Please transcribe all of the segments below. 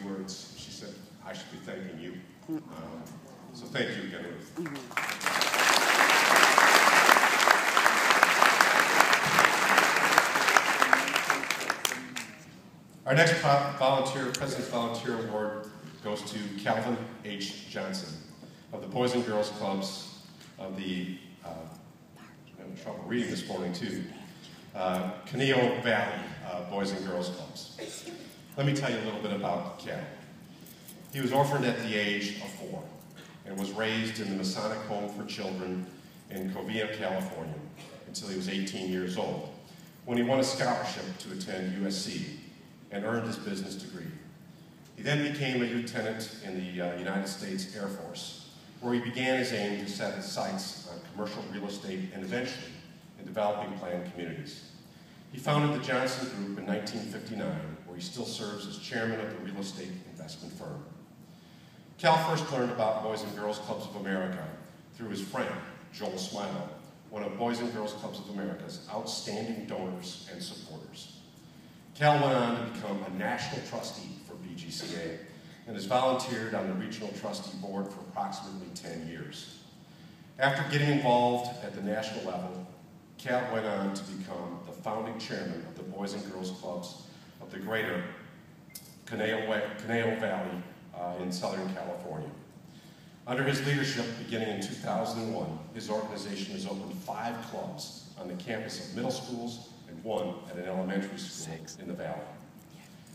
words. She said, I should be thanking you. So thank you again, Ruth. Our next President's Volunteer Award goes to Calvin H. Johnson of the Boys and Girls Clubs of the, I'm having trouble reading this morning too, Conejo Valley Boys and Girls Clubs. Let me tell you a little bit about Cal. He was orphaned at the age of 4 and was raised in the Masonic Home for Children in Covina, California until he was 18 years old, when he won a scholarship to attend USC and earned his business degree. He then became a lieutenant in the United States Air Force, where he began his aim to set his sights on commercial real estate and eventually in developing planned communities. He founded the Johnson Group in 1959, where he still serves as chairman of the real estate investment firm. Cal first learned about Boys and Girls Clubs of America through his friend, Joel Smilo, one of Boys and Girls Clubs of America's outstanding donors and supporters. Cal went on to become a national trustee for BGCA and has volunteered on the regional trustee board for approximately 10 years. After getting involved at the national level, Cal went on to become the founding chairman of the Boys and Girls Clubs of the greater Conejo Valley in Southern California. Under his leadership, beginning in 2001, his organization has opened 5 clubs on the campus of middle schools and 1 at an elementary school in the valley.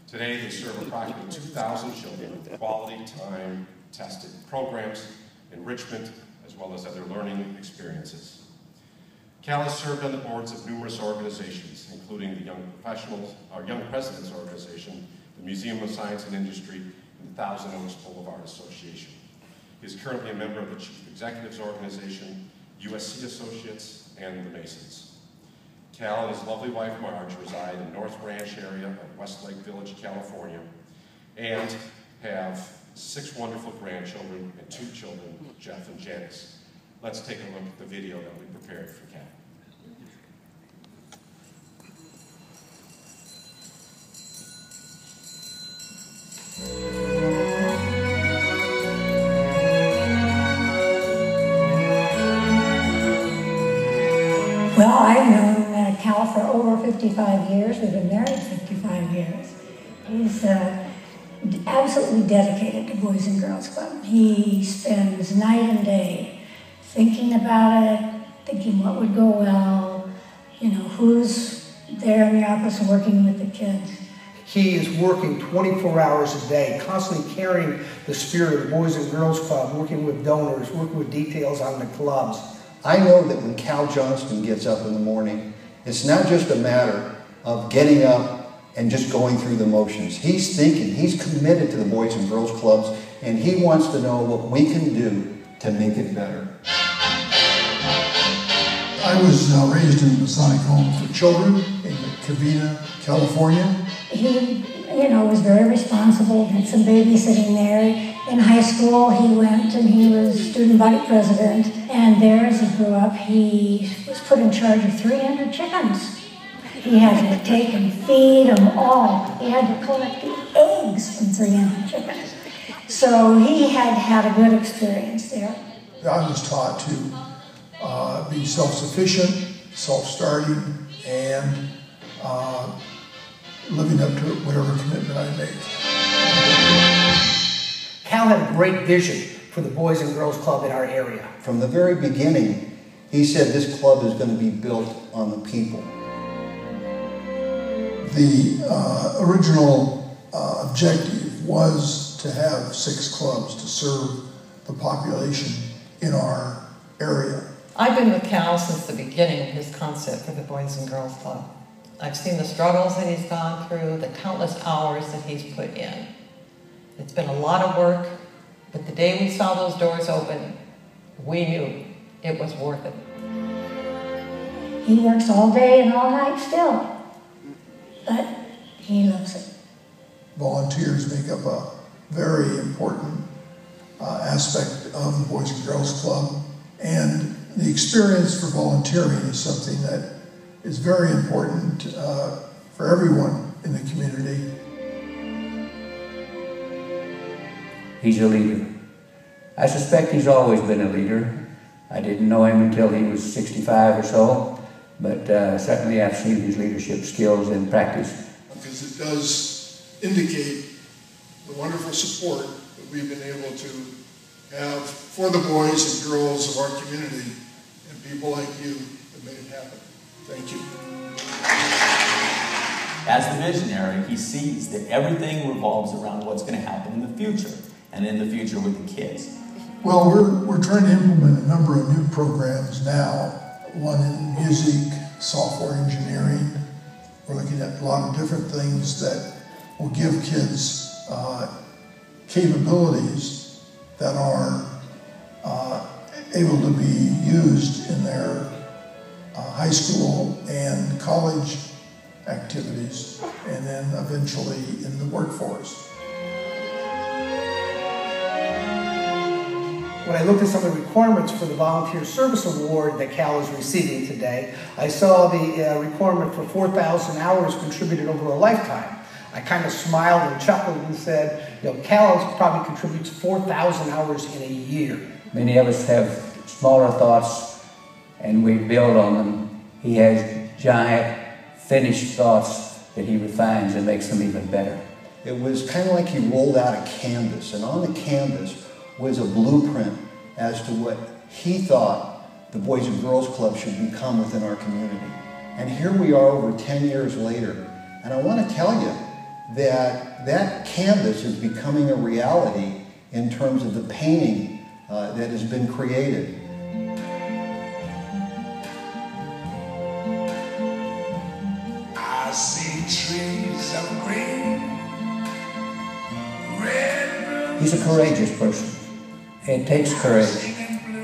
Today, they serve approximately 2,000 children with quality, time-tested programs, enrichment, as well as other learning experiences. Cal has served on the boards of numerous organizations, including the Young Presidents Organization, the Museum of Science and Industry, and the Thousand Oaks Boulevard Association. He is currently a member of the Chief Executives Organization, USC Associates, and the Masons. Cal and his lovely wife Marge reside in North Ranch area of Westlake Village, California, and have 6 wonderful grandchildren and 2 children, Jeff and Janice. Let's take a look at the video that we prepared for Cal. Well, I've known Cal for over 55 years. We've been married 55 years. He's absolutely dedicated to Boys and Girls Club. He spends night and day thinking about it, thinking what would go well, you know, who's there in the office working with the kids. He is working 24 hours a day, constantly carrying the spirit of the Boys and Girls Club, working with donors, working with details on the clubs. I know that when Cal Johnston gets up in the morning, it's not just a matter of getting up and just going through the motions. He's thinking, he's committed to the Boys and Girls Clubs, and he wants to know what we can do to make it better. I was raised in the Masonic Home for Children in Covina, California. He, was very responsible, did some babysitting there. In high school, he went and he was student body president. And there, as he grew up, he was put in charge of 300 chickens. He had to take and feed them all. He had to collect the eggs from 300 chickens. So he had had a good experience there. I was taught to be self-sufficient, self-starting, and living up to whatever commitment I make. Cal had a great vision for the Boys and Girls Club in our area. From the very beginning, he said this club is going to be built on the people. The original objective was to have 6 clubs to serve the population in our area. I've been with Cal since the beginning of his concept for the Boys and Girls Club. I've seen the struggles that he's gone through, the countless hours that he's put in. It's been a lot of work, but the day we saw those doors open, we knew it was worth it. He works all day and all night still, but he loves it. Volunteers make up a very important aspect of the Boys and Girls Club, and the experience for volunteering is something that is very important for everyone in the community. he's a leader. I suspect he's always been a leader. I didn't know him until he was 65 or so, but certainly I've seen his leadership skills in practice. Because it does indicate the wonderful support that we've been able to have for the boys and girls of our community, and people like you have made it happen. Thank you. As the visionary, he sees that everything revolves around what's going to happen in the future, and in the future with the kids. Well, we're trying to implement a number of new programs now. One in music, software engineering. We're looking at a lot of different things that will give kids capabilities that are able to be used in their high school and college activities, and then eventually in the workforce. When I looked at some of the requirements for the Volunteer Service Award that Cal is receiving today, I saw the requirement for 4,000 hours contributed over a lifetime. I kind of smiled and chuckled and said, you know, Cal probably contributes 4,000 hours in a year. Many of us have smaller thoughts and we build on them. He has giant finished thoughts that he refines and makes them even better. It was kind of like he rolled out a canvas, and on the canvas was a blueprint as to what he thought the Boys and Girls Club should become within our community. And here we are over 10 years later, and I want to tell you that that canvas is becoming a reality in terms of the painting that has been created. I see trees of green, red. He's a courageous person. It takes courage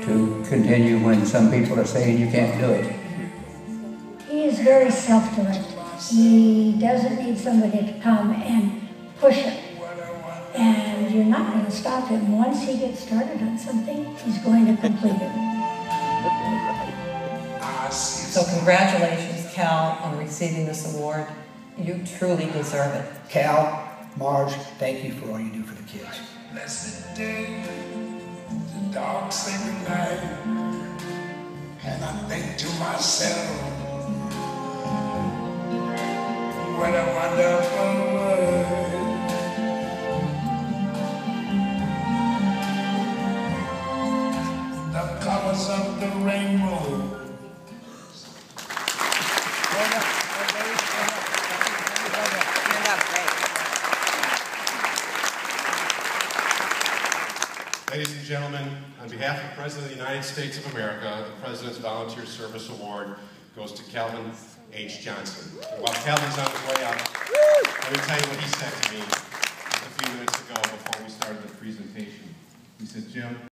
to continue when some people are saying you can't do it. He is very self-directed. He doesn't need somebody to come and push him. And you're not going to stop him. Once he gets started on something, he's going to complete it. So congratulations, Cal, on receiving this award. You truly deserve it. Cal, Marge, thank you for all you do for the kids. Blessed day, the dark sacred night, and I think to myself, what a wonderful world. The colors of the rainbow. Ladies and gentlemen, on behalf of the President of the United States of America, the President's Volunteer Service Award goes to Calvin H. Johnson. And while Calvin's on his way out, let me tell you what he said to me just a few minutes ago before we started the presentation. He said, Jim,